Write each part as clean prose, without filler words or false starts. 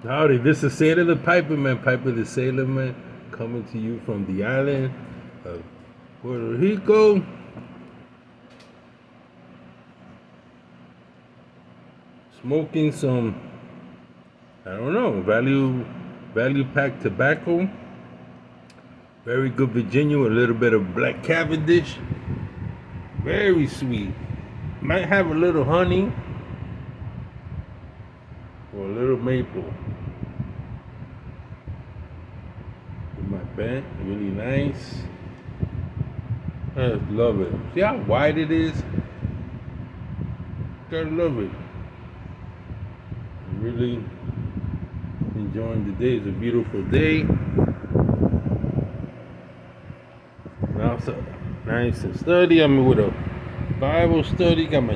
Howdy, this is Sailor the Piper Man, Piper the Sailor Man, coming to you from the island of Puerto Rico. Smoking some, I don't know, value pack tobacco. Very good Virginia with a little bit of black Cavendish. Very sweet. Might have a little honey or a little maple. In my band, really nice. I just love it. See how wide it is? Gotta love it. I'm really enjoying the day. It's a beautiful day. Now it's nice to study. I'm with a Bible study. I've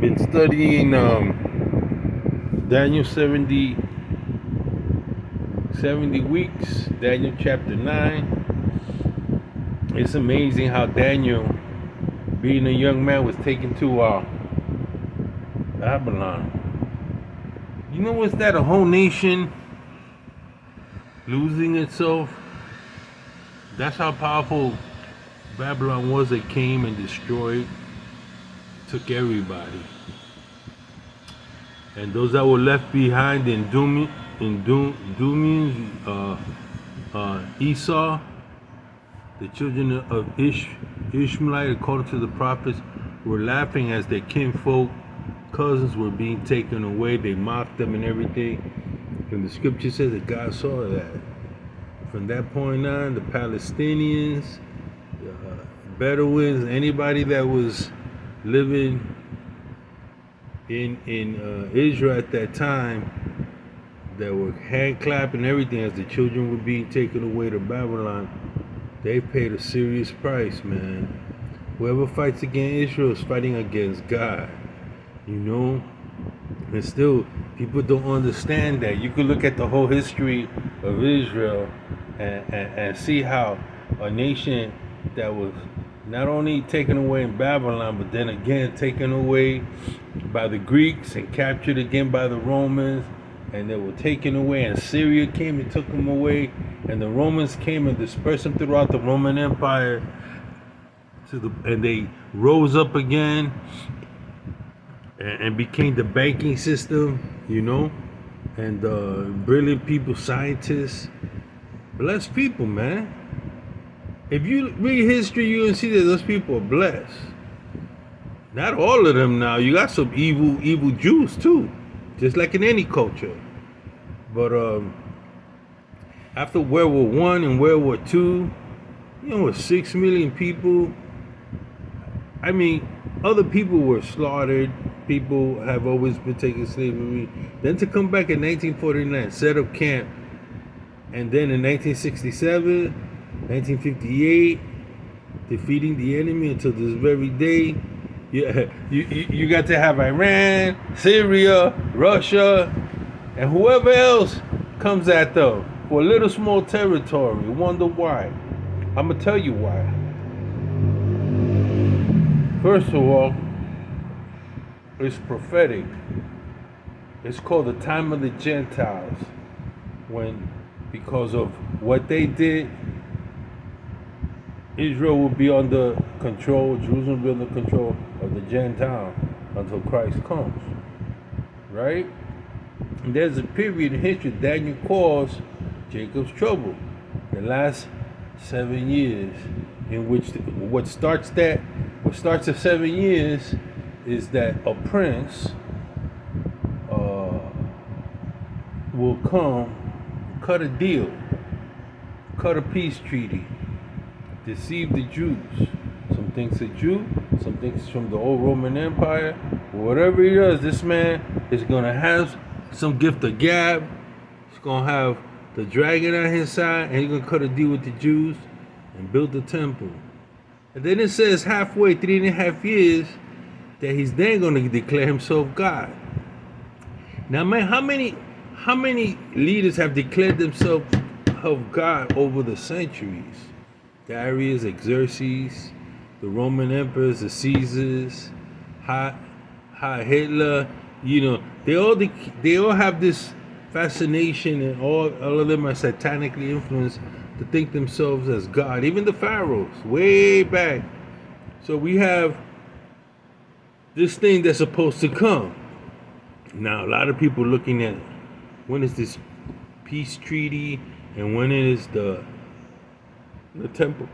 been studying Daniel 70 weeks, Daniel chapter 9. It's amazing how Daniel, being a young man, was taken to Babylon. You know what's that? A whole nation losing itself? That's how powerful Babylon was. It came and destroyed, took everybody. And those that were left behind in Esau, the children of Ishmael, according to the prophets, were laughing as their kinfolk, cousins were being taken away. They mocked them and everything. And the scripture says that God saw that. From that point on, the Palestinians, Bedouins, anybody that was living in Israel at that time, that were hand clapping everything as the children were being taken away to Babylon, they paid a serious price, man. Whoever fights against Israel is fighting against God, you know? And still, people don't understand that. You could look at the whole history of Israel and see how a nation that was not only taken away in Babylon, but then again taken away by the Greeks and captured again by the Romans, and they were taken away, and Syria came and took them away, and the Romans came and dispersed them throughout the Roman Empire, and they rose up again and became the banking system, you know, and brilliant people, scientists, blessed people, man. If you read history, you're gonna see that those people are blessed. Not all of them now. You got some evil Jews too, just like in any culture. But after World War One and World War Two, you know, with 6 million people, I mean, other people were slaughtered. People have always been taking slavery. Then to come back in 1949, set up camp, and then in 1967, 1958, defeating the enemy until this very day. Yeah, you got to have Iran, Syria, Russia, and whoever else comes at them for a little small territory. Wonder why? I'm gonna tell you why. First of all, it's prophetic. It's called the time of the Gentiles, when, because of what they did, Israel will be under control, Jerusalem will be under control of the Gentile until Christ comes. Right? And there's a period in history Daniel calls Jacob's trouble. The last 7 years, in which what starts at 7 years is that a prince will come, cut a deal, cut a peace treaty, deceive the Jews. Some things a Jew, some things from the old Roman Empire. Whatever he does, this man is going to have some gift of gab. He's going to have the dragon on his side, and he's going to cut a deal with the Jews and build the temple. And then it says halfway, 3.5 years, that he's then going to declare himself God. Now, man, how many leaders have declared themselves of God over the centuries? Darius, Xerxes, the Roman emperors, the Caesars, Hitler, They all have this fascination, and all of them are satanically influenced to think themselves as God. Even the pharaohs, way back. So we have this thing that's supposed to come. Now, a lot of people looking at when is this peace treaty and when is the temple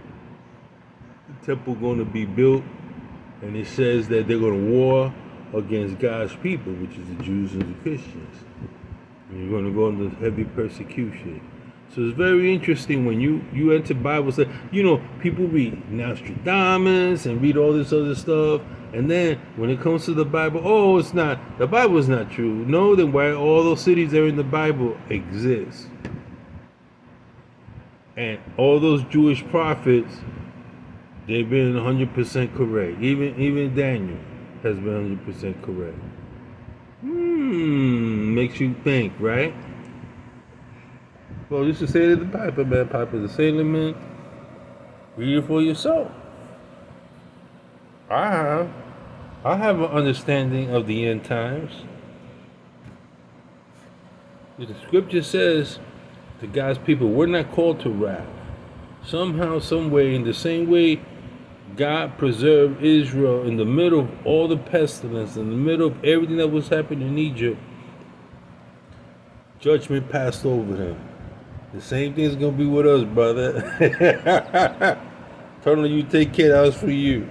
going to be built, and it says that they're going to war against God's people, which is the Jews and the Christians. And you're going to go into heavy persecution. So it's very interesting when you enter Bible study. People read Nostradamus and read all this other stuff, and then when it comes to the Bible, the Bible is not true. No, then why all those cities that are in the Bible exist? And all those Jewish prophets, they've been 100% correct. Even Daniel has been 100% correct. Makes you think, right? Well, you should say to the Piper, man. Piper's a sailor, man. Read it for yourself. I have an understanding of the end times. The scripture says to God's people, we're not called to wrath. Somehow, some way, in the same way God preserved Israel in the middle of all the pestilence, in the middle of everything that was happening in Egypt, judgment passed over them. The same thing's going to be with us, brother. Totally, you take care, that was for you.